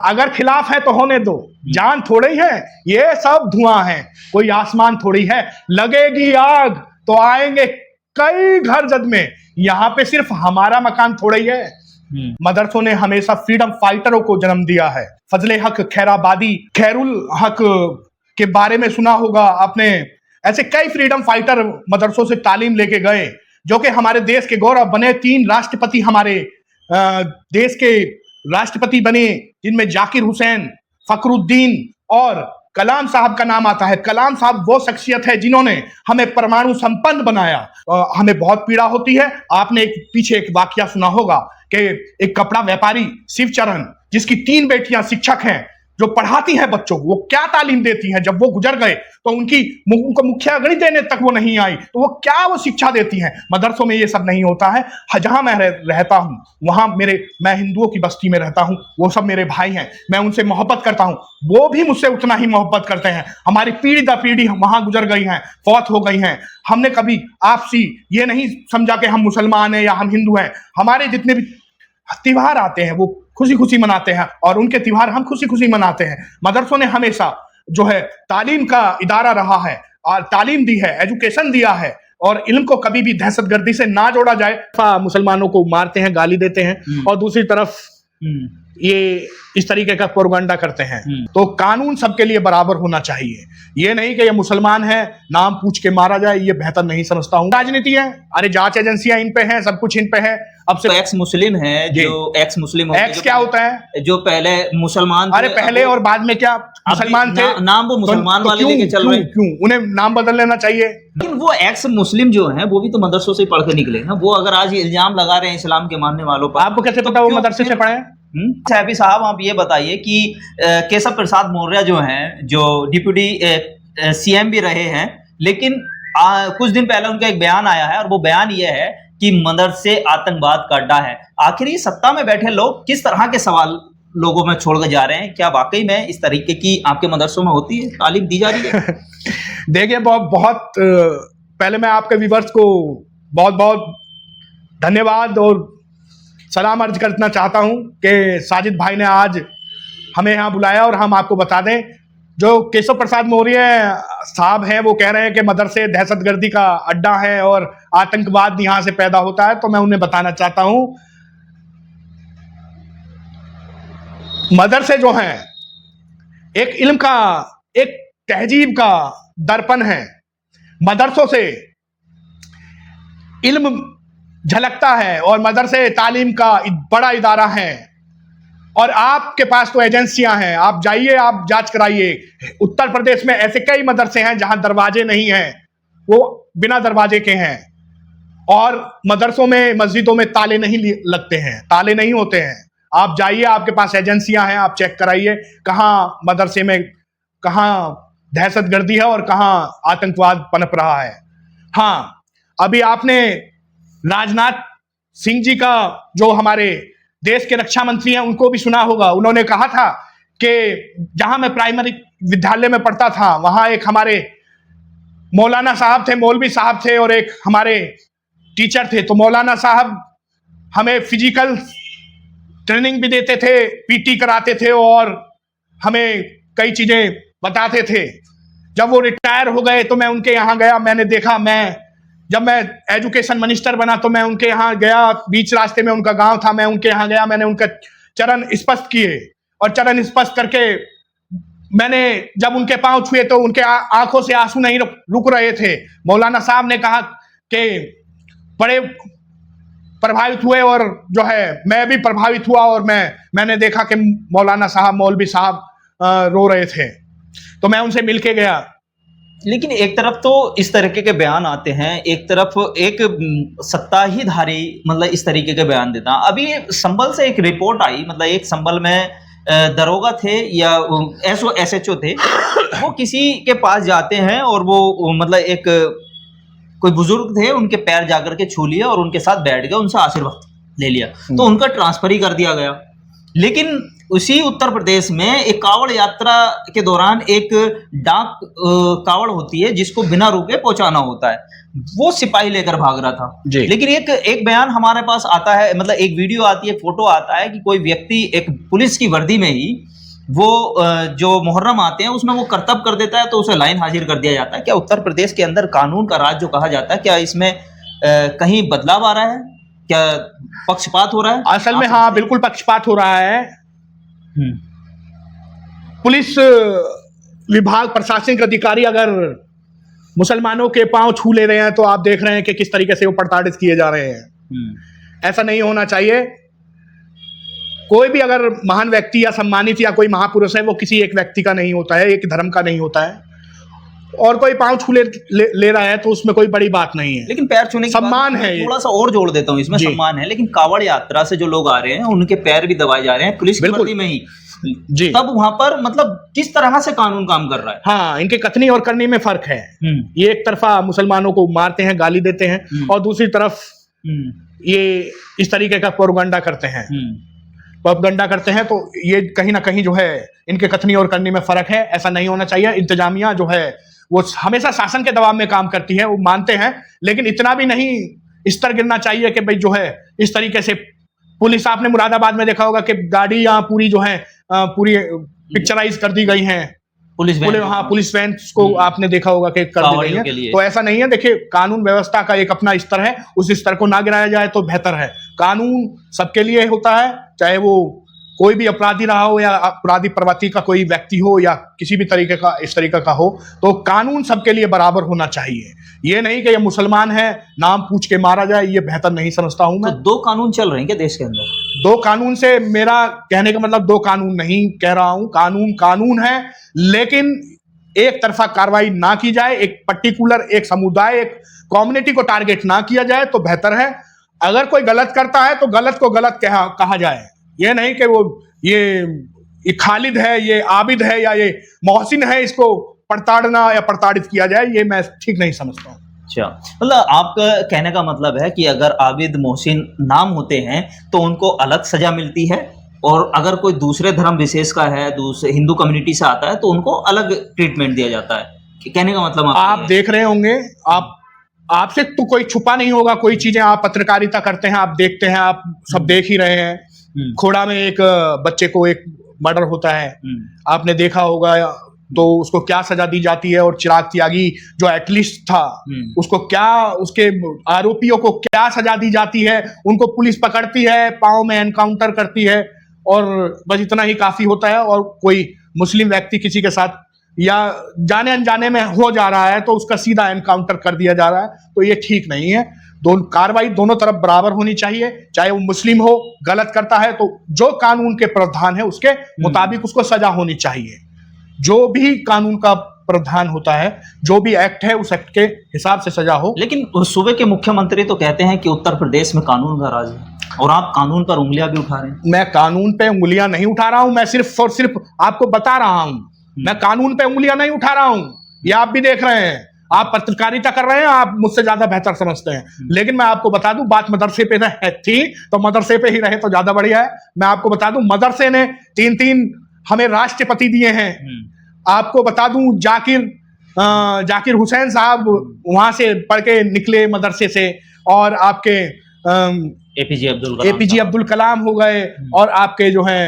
अगर खिलाफ है तो होने दो, जान थोड़ी है, ये सब धुआं है, कोई आसमान थोड़ी है। लगेगी आग तो आएंगे कई घर जद में, यहाँ पे सिर्फ हमारा मकान थोड़ी है। मदरसों ने हमेशा फ्रीडम फाइटरों को जन्म दिया है। फजले हक खैराबादी, खैरुल हक के बारे में सुना होगा आपने। ऐसे कई फ्रीडम फाइटर मदरसों से तालीम लेके गए, जो कि हमारे देश के गौरव बने। 3 राष्ट्रपति हमारे देश के राष्ट्रपति बने, जिनमें जाकिर हुसैन, फखरुद्दीन और कलाम साहब का नाम आता है। कलाम साहब वो शख्सियत है जिन्होंने हमें परमाणु संपन्न बनाया। हमें बहुत पीड़ा होती है। आपने पीछे एक वाकया सुना होगा कि एक कपड़ा व्यापारी शिवचरण, जिसकी 3 बेटियां शिक्षक हैं, जो पढ़ाती हैं बच्चों को, वो क्या तालीम देती हैं। जब वो गुजर गए तो उनको मुखिया गणित देने तक वो नहीं आई, तो वो शिक्षा देती हैं। मदरसों में ये सब नहीं होता है। जहां मैं रहता हूं वहां मैं हिंदुओं की बस्ती में रहता हूं, वो सब मेरे भाई हैं, मैं उनसे मोहब्बत करता हूं, वो भी मुझसे उतना ही मोहब्बत करते हैं। हमारी पीढ़ी दर पीढ़ी वहां गुजर गई हैं, फौत हो गई हैं। हमने कभी आपसी ये नहीं समझा कि हम मुसलमान हैं या हम हिंदू हैं। हमारे जितने भी त्योहार आते हैं वो खुशी खुशी मनाते हैं, और उनके त्योहार हम खुशी खुशी मनाते हैं। मदरसों ने हमेशा जो है तालीम का इदारा रहा है, और तालीम दी है, एजुकेशन दिया है, और इल्म को कभी भी दहशतगर्दी से ना जोड़ा जाए। मुसलमानों को मारते हैं, गाली देते हैं, और दूसरी तरफ ये इस तरीके का प्रोपेगेंडा करते हैं। तो कानून सबके लिए बराबर होना चाहिए। ये नहीं कि ये मुसलमान है नाम पूछ के मारा जाए, ये बेहतर नहीं समझता हूँ। राजनीति है, अरे जांच एजेंसियां इन पे हैं, सब कुछ इन पे है। अब से एक्स मुस्लिम है, जो एक्स मुस्लिम, एक्स क्या होता है? जो पहले मुसलमान, अरे पहले और बाद में क्या मुसलमान थे? नाम वो मुसलमान वाले लेके चल रहे हैं। क्यों उन्हें नाम बदल लेना चाहिए? लेकिन वो एक्स मुस्लिम जो हैं वो भी तो मदरसों से पढ़ के निकले ना। वो अगर आज इल्जाम लगा रहे हैं इस्लाम के मानने वालों पर, आपको कैसे पता वो मदरसे से पढ़े? सैफी साहब, आप ये बताइए कि केशव प्रसाद मौर्य जो हैं, जो डिप्यूटी सीएम भी रहे हैं, लेकिन कुछ दिन पहले उनका एक बयान आया है, और वो बयान ये है कि मदरसे आतंकवाद का अड्डा है। आखिर ये सत्ता में बैठे लोग किस तरह के सवाल लोगों में छोड़ के जा रहे हैं? क्या वाकई में इस तरीके की आपके मदरसों में होती है, तालीम दी जा रही है? देखिए, बहुत पहले मैं आपके व्यूअर्स को बहुत बहुत धन्यवाद और सलाम अर्ज करना चाहता हूं कि साजिद भाई ने आज हमें यहाँ बुलाया, और हम आपको बता दें, जो केशव प्रसाद मौर्य साहब हैं वो कह रहे हैं कि मदरसे दहशतगर्दी का अड्डा है और आतंकवाद यहाँ से पैदा होता है। तो मैं उन्हें बताना चाहता हूं, मदरसे जो हैं एक इल्म का, एक तहजीब का दर्पण है। मदरसों से इल्म झलकता है, और मदरसे तालीम का बड़ा इदारा है। और आपके पास तो एजेंसियां हैं, आप जाइए, आप जांच कराइए। उत्तर प्रदेश में ऐसे कई मदरसे हैं जहां दरवाजे नहीं हैं, वो बिना दरवाजे के हैं। और मदरसों में, मस्जिदों में ताले नहीं लगते हैं, ताले नहीं होते हैं। आप जाइए, आपके पास एजेंसियां हैं, आप चेक कराइए कहाँ मदरसे में कहाँ दहशतगर्दी है और कहाँ आतंकवाद पनप रहा है। हाँ, अभी आपने राजनाथ सिंह जी का, जो हमारे देश के रक्षा मंत्री हैं, उनको भी सुना होगा। उन्होंने कहा था कि जहां मैं प्राइमरी विद्यालय में पढ़ता था, वहां एक हमारे मौलाना साहब थे, मौलवी साहब थे, और एक हमारे टीचर थे। तो मौलाना साहब हमें फिजिकल ट्रेनिंग भी देते थे, पीटी कराते थे, और हमें कई चीजें बताते थे। जब वो रिटायर हो गए तो मैं उनके यहाँ गया, मैंने देखा, जब मैं एजुकेशन मिनिस्टर बना तो मैं उनके यहाँ गया, बीच रास्ते में उनका गांव था, मैं उनके यहाँ गया, मैंने उनके चरण स्पर्श किए, और चरण स्पर्श करके मैंने जब उनके पांव छुए तो उनके आंखों से आंसू नहीं रुक रहे थे। मौलाना साहब ने कहा कि बड़े प्रभावित हुए, और जो है मैं भी प्रभावित हुआ, और मैंने देखा कि मौलाना साहब, मौलवी साहब रो रहे थे, तो मैं उनसे मिलके गया। लेकिन एक तरफ तो इस तरीके के बयान आते हैं, एक तरफ एक सत्ताहीधारी मतलब इस तरीके के बयान देता। अभी संभल से एक रिपोर्ट आई, मतलब एक संभल में दरोगा थे या SHO थे, वो किसी के पास जाते हैं, और वो मतलब एक कोई बुजुर्ग थे, उनके पैर जाकर के छू लिया और उनके साथ बैठ गए, उनसे आशीर्वाद ले लिया, तो उनका ट्रांसफर ही कर दिया गया। लेकिन उसी उत्तर प्रदेश में एक कावड़ यात्रा के दौरान एक डाक कावड़ होती है जिसको बिना रुके पहुंचाना होता है, वो सिपाही लेकर भाग रहा था जी। लेकिन एक बयान हमारे पास आता है, मतलब एक वीडियो आती है, फोटो आता है कि कोई व्यक्ति एक पुलिस की वर्दी में ही वो जो मुहर्रम आते हैं उसमें वो करतब कर देता है तो उसे लाइन हाजिर कर दिया जाता है। क्या उत्तर प्रदेश के अंदर कानून का राज जो कहा जाता है, क्या इसमें कहीं बदलाव आ रहा है? क्या पक्षपात हो रहा है? असल में हाँ, बिल्कुल पक्षपात हो रहा है। पुलिस विभाग, प्रशासनिक अधिकारी अगर मुसलमानों के पांव छू ले रहे हैं तो आप देख रहे हैं कि किस तरीके से वो प्रताड़ित किए जा रहे हैं। ऐसा नहीं होना चाहिए। कोई भी अगर महान व्यक्ति या सम्मानित या कोई महापुरुष है, वो किसी एक व्यक्ति का नहीं होता है, एक धर्म का नहीं होता है, और कोई पांव छू ले रहा है तो उसमें कोई बड़ी बात नहीं है। लेकिन पैर छूने की सम्मान है, थोड़ा सा और जोड़ देता हूँ इसमें, सम्मान है, लेकिन कावड़ यात्रा से जो लोग आ रहे हैं उनके पैर भी दबाए जा रहे हैं पुलिस की वर्दी में ही जी। तब वहां पर मतलब किस तरह से कानून काम कर रहा है? हाँ, इनके कथनी और करनी में फर्क है। ये एक तरफा मुसलमानों को मारते हैं, गाली देते हैं, और दूसरी तरफ ये इस तरीके का प्रोपगंडा करते हैं। प्रोपगंडा करते हैं तो ये कहीं ना कहीं जो है इनके कथनी और करनी में फर्क है। ऐसा नहीं होना चाहिए। इंतजामिया जो है वो हमेशा शासन के दबाव में काम करती है, वो मानते हैं, लेकिन इतना भी नहीं स्तर गिरना चाहिए कि भाई जो है इस तरीके से पुलिस, आपने मुरादाबाद में देखा होगा कि गाड़ी यहाँ पूरी जो है पूरी पिक्चराइज कर दी गई हैं, पुलिस वैन को आपने देखा होगा कि कर दी गई है। तो ऐसा नहीं है। देखिए, कानून व्यवस्था का एक अपना स्तर है, उस स्तर को ना गिराया जाए तो बेहतर है। कानून सबके लिए होता है, चाहे वो कोई भी अपराधी रहा हो या अपराधी प्रवृत्ति का कोई व्यक्ति हो या किसी भी तरीके का इस तरीके का हो, तो कानून सबके लिए बराबर होना चाहिए। ये नहीं कि ये मुसलमान है नाम पूछ के मारा जाए, ये बेहतर नहीं समझता हूं मैं। तो दो कानून चल रहे हैं क्या देश के अंदर? दो कानून से मेरा कहने का मतलब दो कानून नहीं कह रहा हूं। कानून कानून है, लेकिन एक तरफा कार्रवाई ना की जाए, एक पर्टिकुलर एक समुदाय, एक कम्युनिटी को टारगेट ना किया जाए तो बेहतर है। अगर कोई गलत करता है तो गलत को गलत कहा जाए। ये नहीं कि वो ये खालिद है, ये आबिद है या ये मोहसिन है, इसको प्रताड़ना या प्रताड़ित किया जाए, ये मैं ठीक नहीं समझता हूँ। अच्छा, मतलब आपका कहने का मतलब है कि अगर आबिद मोहसिन नाम होते हैं तो उनको अलग सजा मिलती है, और अगर कोई दूसरे धर्म विशेष का है, दूसरे हिंदू कम्युनिटी से आता है तो उनको अलग ट्रीटमेंट दिया जाता है। कहने का मतलब आप देख रहे होंगे, आपसे तो कोई छुपा नहीं होगा, कोई चीजें आप पत्रकारिता करते हैं, आप देखते हैं, आप सब देख ही रहे हैं। खोड़ा में एक बच्चे को एक मर्डर होता है, आपने देखा होगा, तो उसको क्या सजा दी जाती है, और चिराग त्यागी जो एटलिस्ट था उसको क्या, उसके आरोपियों को क्या सजा दी जाती है। उनको पुलिस पकड़ती है, पाँव में एनकाउंटर करती है, और बस इतना ही काफी होता है। और कोई मुस्लिम व्यक्ति किसी के साथ या जाने अनजाने में हो जा रहा है तो उसका सीधा एनकाउंटर कर दिया जा रहा है, तो ये ठीक नहीं है। कार्रवाई दोनों तरफ बराबर होनी चाहिए, चाहे वो मुस्लिम हो, गलत करता है तो जो कानून के प्रावधान है उसके मुताबिक उसको सजा होनी चाहिए। जो भी कानून का प्रावधान होता है, जो भी एक्ट है, उस एक्ट के हिसाब से सजा हो। लेकिन सूबे के मुख्यमंत्री तो कहते हैं कि उत्तर प्रदेश में कानून का राज है, और आप कानून पर उंगलियां भी उठा रहे हैं। मैं कानून पे उंगलियां नहीं उठा रहा हूं, मैं सिर्फ और सिर्फ आपको बता रहा हूं। मैं कानून पे उंगलियां नहीं उठा रहा हूं, ये आप भी देख रहे हैं। आप पत्रकारिता कर रहे हैं, आप मुझसे ज्यादा बेहतर समझते हैं, लेकिन मैं आपको बता दूं, बात मदरसे पे थी तो मदरसे पे ही रहे तो ज्यादा बढ़िया है। मैं आपको बता दूं, मदरसे ने 3 हमें राष्ट्रपति दिए हैं। आपको बता दूं, जाकिर हुसैन साहब वहां से पढ़ के निकले मदरसे से, और आपके एपीजे अब्दुल कलाम हो गए, और आपके जो हैं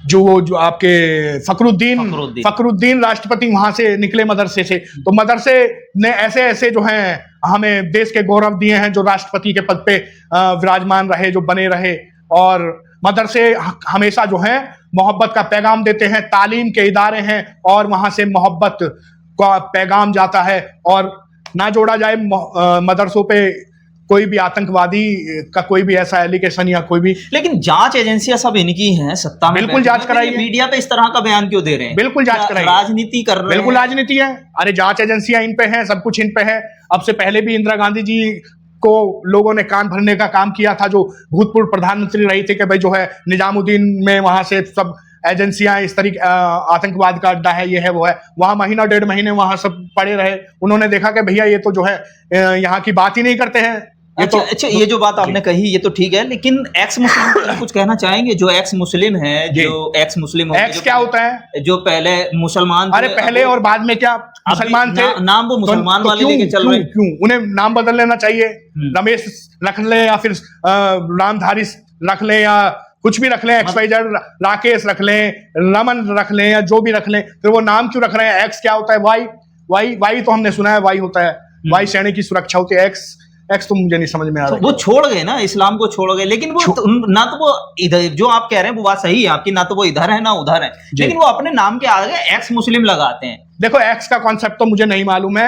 जो आपके फखरुद्दीन राष्ट्रपति वहां से निकले मदरसे से। तो मदरसे ने ऐसे ऐसे जो हैं हमें देश के गौरव दिए हैं, जो राष्ट्रपति के पद पे विराजमान रहे, जो बने रहे। और मदरसे हमेशा जो है मोहब्बत का पैगाम देते हैं, तालीम के इदारे हैं, और वहां से मोहब्बत का पैगाम जाता है। और ना जोड़ा जाए मदरसों पे कोई भी आतंकवादी का कोई भी ऐसा एलिगेशन या कोई भी। लेकिन जांच एजेंसियां सब इनकी हैं, सत्ता में बिल्कुल जांच कराइए। मीडिया पे इस तरह का बयान क्यों दे रहे हैं? बिल्कुल जांच कराइए। राजनीति कर रहे हैं। बिल्कुल राजनीति है। अरे जांच एजेंसियां इन पे हैं, सब कुछ इन पे है। अब से पहले भी इंदिरा गांधी जी को लोगों ने कान भरने का काम किया था, जो भूतपूर्व प्रधानमंत्री रही थी, कि भाई जो है निजामुद्दीन में वहां से सब एजेंसियां इस तरीके आतंकवाद का अड्डा है, ये है वो है। वहां महीना 1.5 महीने वहां सब पड़े रहे। उन्होंने देखा कि भैया ये तो जो है यहाँ की बात ही नहीं करते हैं, अच्छा, ये जो बात आपने कही ये तो ठीक है, लेकिन एक्स मुस्लिम के लिए कुछ कहना चाहेंगे? जो एक्स मुस्लिम है, जो एक्स मुस्लिम एक्स क्या होता है? जो पहले मुसलमान अरे पहले और बाद में क्या मुसलमान थे? नाम वो मुसलमान वाले लेके चल रहे हैं। क्यों उन्हें नाम बदल लेना चाहिए? रमेश रख ले या फिर रामधारी रख ले या कुछ भी रख लें, XYZ राकेश रख लें, रमन रख लें या जो भी रख लें, फिर वो नाम क्यों रख रहे हैं? एक्स क्या होता है? वाई तो हमने सुना है वाई होता है, वाई सैनिक की सुरक्षा होती है। एक्स तो मुझे नहीं समझ में आ रहा। वो छोड़ गए ना, इस्लाम को छोड़ गए, लेकिन वो ना तो वो इधर जो आप कह रहे हैं वो बात सही है आपकी, ना तो वो इधर है ना उधर है, लेकिन वो अपने नाम के आगे एक्स मुस्लिम लगाते हैं। देखो एक्स का कॉन्सेप्ट तो मुझे नहीं मालूम है,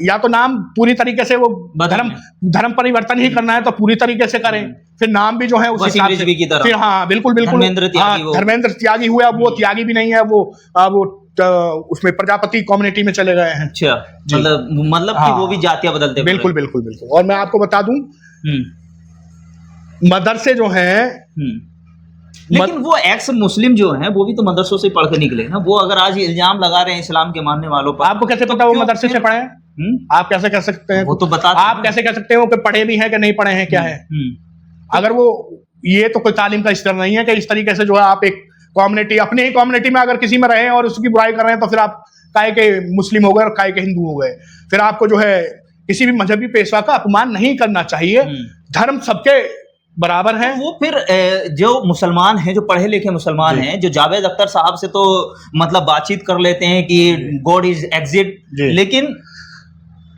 या तो नाम पूरी तरीके से वो धर्म परिवर्तन ही करना है तो पूरी तरीके से करें, फिर नाम भी जो है उस हिसाब से फिर हाँ बिल्कुल धर्मेंद्र त्यागी हुए, अब वो त्यागी भी नहीं है, वो उसमें प्रजापति कम्युनिटी में चले गए हैं। अच्छा, मतलब कि वो भी जातियां बदलते। बिल्कुल बिल्कुल बिल्कुल। और मैं आपको बता दूं मदरसे जो हैं, लेकिन वो एक्स मुस्लिम जो हैं वो भी तो मदरसों से पढ़ के निकले ना। वो अगर आज इल्जाम लगा रहे हैं इस्लाम के मानने वालों पर, आपको कैसे पता वो मदरसे से पढ़े हैं? आप कैसे कह सकते हैं? वो तो बता, आप कैसे कह सकते हो कि पढ़े भी हैं कि नहीं पढ़े हैं? क्या है अगर वो, ये तो कोई तालीम का स्तर नहीं है कि इस तरीके से जो है आप एक कम्युनिटी, अपने ही कम्युनिटी में अगर किसी में रहे और उसकी बुराई कर रहे हैं तो फिर आप काहे के मुस्लिम हो गए और काहे के हिंदू हो गए। फिर आपको जो है किसी भी मजहबी पेशवा का अपमान नहीं करना चाहिए। धर्म सबके बराबर है। वो फिर जो मुसलमान हैं, जो पढ़े लिखे मुसलमान हैं, जो जावेद अख्तर साहब से तो मतलब बातचीत कर लेते हैं कि गॉड इज एग्जिट, लेकिन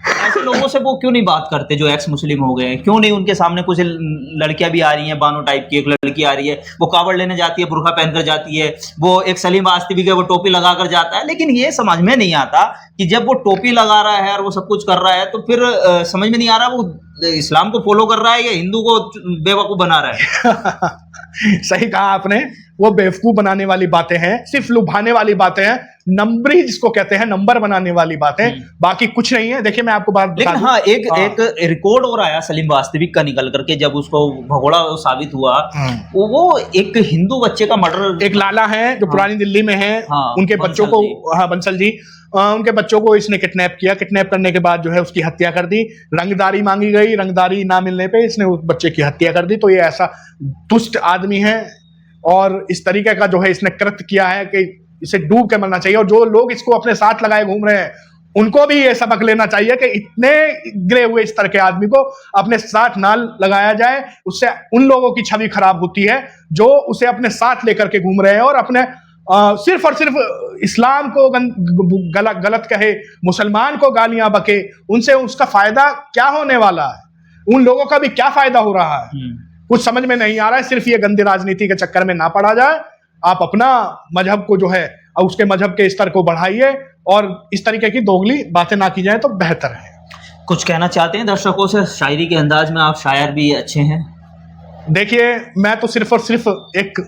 ऐसे लोगों से वो क्यों नहीं बात करते जो एक्स मुस्लिम हो गए? क्यों नहीं उनके सामने? कुछ लड़कियां भी आ रही हैं, बानो टाइप की एक लड़की आ रही है, वो कावड़ लेने जाती है, बुर्का पहनकर जाती है, वो एक सलीम वास्तवी के वो टोपी लगाकर जाता है, लेकिन ये समझ में नहीं आता कि जब वो टोपी लगा रहा है और वो सब कुछ कर रहा है तो फिर समझ में नहीं आ रहा वो इस्लाम को फॉलो कर रहा है या हिंदू को बेवकूफ बना रहा है। सही कहा आपने, वो बेवकूफ बनाने वाली बातें हैं, सिर्फ लुभाने वाली बातें हैं, नंबरी जिसको कहते हैं, नंबर बनाने वाली बातें, बाकी कुछ नहीं है। देखिए मैं आपको बात लेकिन हाँ एक रिकॉर्ड और आया सलीम वास्तविक का निकल करके, जब उसको भगोड़ा साबित हुआ, वो एक हिंदू बच्चे का मर्डर, एक लाला है जो पुरानी दिल्ली में है, उनके बच्चों को, बंसल जी, उनके बच्चों को इसने किडनैप किया। किडनैप करने के बाद जो है उसकी हत्या कर दी। रंगदारी मांगी गई, रंगदारी ना मिलने पे इसने उस बच्चे की हत्या कर दी। तो ये ऐसा दुष्ट आदमी है और इस तरीके का जो है इसने कृत्य किया है कि इसे डूब के मरना चाहिए। और जो लोग इसको अपने साथ लगाए घूम रहे हैं उनको भी ये सबक लेना चाहिए कि इतने गिरे हुए इस तरह के आदमी को अपने साथ ना लगाया जाए। उससे उन लोगों की छवि खराब होती है जो उसे अपने साथ लेकर के घूम रहे हैं और अपने सिर्फ और सिर्फ इस्लाम को गलत कहे, मुसलमान को गालियां बके। उनसे उसका फायदा क्या होने वाला है? उन लोगों का भी क्या फायदा हो रहा है? कुछ समझ में नहीं आ रहा है। सिर्फ ये गंदी राजनीति के चक्कर में ना पड़ा जाए। आप अपना मजहब को जो है उसके मजहब के स्तर को बढ़ाइए और इस तरीके की दोगली बातें ना की जाए तो बेहतर है। कुछ कहना चाहते हैं दर्शकों से? शायरी के अंदाज में आप शायर भी अच्छे हैं। देखिए मैं तो सिर्फ और सिर्फ एक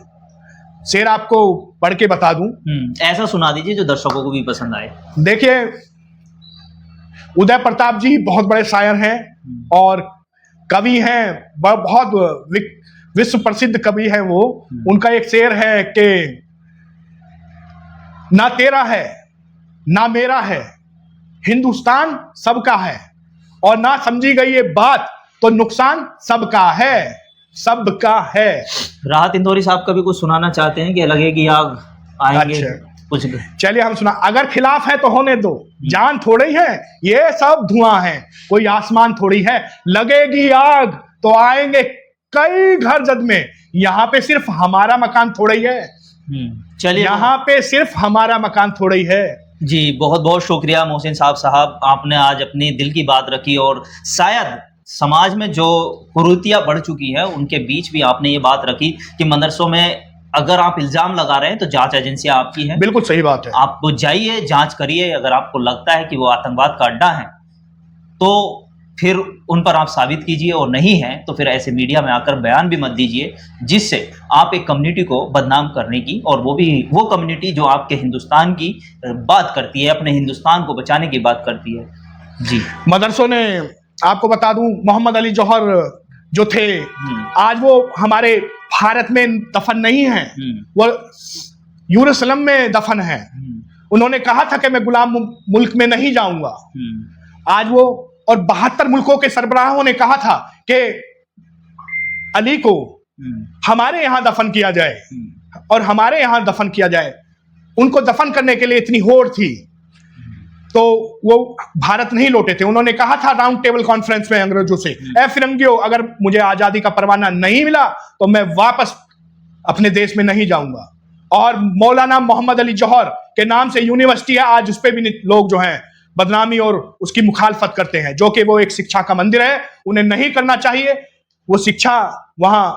शेर आपको पढ़ के बता दूं। ऐसा सुना दीजिए जो दर्शकों को भी पसंद आए। देखिए उदय प्रताप जी बहुत बड़े शायर हैं और कवि हैं, बहुत विश्व प्रसिद्ध कवि है वो। उनका एक शेर है कि ना तेरा है ना मेरा है, हिंदुस्तान सबका है, और ना समझी गई ये बात तो नुकसान सबका है, सबका है। राहत इंदौरी साहब का भी कुछ सुनाना चाहते हैं कि लगेगी आग आएंगे? अच्छा। कुछ चलिए हम सुना। अगर खिलाफ है तो होने दो, जान थोड़ी है ये सब धुआं है, कोई आसमान थोड़ी है, लगेगी आग तो आएंगे कई घर जद में, यहाँ पे सिर्फ हमारा मकान थोड़ा ही है। चलिए यहाँ पे सिर्फ हमारा मकान थोड़ा ही है। जी बहुत बहुत शुक्रिया मोहसिन साहब, आपने आज अपनी दिल की बात रखी और शायद समाज में जो कुरीतियां बढ़ चुकी है उनके बीच भी आपने ये बात रखी कि मदरसों में अगर आप इल्जाम लगा रहे हैं तो जांच एजेंसियां आपकी हैं। बिल्कुल सही बात है। आप जाइए, जांच करिए। अगर आपको लगता है कि वो आतंकवाद का अड्डा है तो फिर उन पर आप साबित कीजिए, और नहीं है तो फिर ऐसे मीडिया में आकर बयान भी मत दीजिए जिससे आप एक कम्युनिटी को बदनाम करने की, और वो भी वो कम्युनिटी जो आपके हिंदुस्तान की बात करती है, अपने हिंदुस्तान को बचाने की बात करती है। जी मदरसों ने, आपको बता दूं, मोहम्मद अली जौहर जो थे आज वो हमारे भारत में दफन नहीं है, वो यरूशलेम में दफन है। उन्होंने कहा था कि मैं गुलाम मुल्क में नहीं जाऊंगा। आज वो, और 72 मुल्कों के सरबराहों ने कहा था कि अली को हमारे यहां दफन किया जाए और हमारे यहां दफन किया जाए। उनको दफन करने के लिए इतनी होड़ थी तो वो भारत नहीं लौटे थे। उन्होंने कहा था राउंड टेबल कॉन्फ्रेंस में अंग्रेजों से, ए फिरंगियों, अगर मुझे आजादी का परवाना नहीं मिला तो मैं वापस अपने देश में नहीं जाऊंगा। और मौलाना मोहम्मद अली जौहर के नाम से यूनिवर्सिटी है, आज उस पर भी लोग जो हैं बदनामी और उसकी मुखालफत करते हैं, जो कि वो एक शिक्षा का मंदिर है, उन्हें नहीं करना चाहिए। वो शिक्षा वहां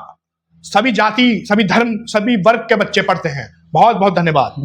सभी जाति, सभी धर्म, सभी वर्ग के बच्चे पढ़ते हैं। बहुत बहुत धन्यवाद।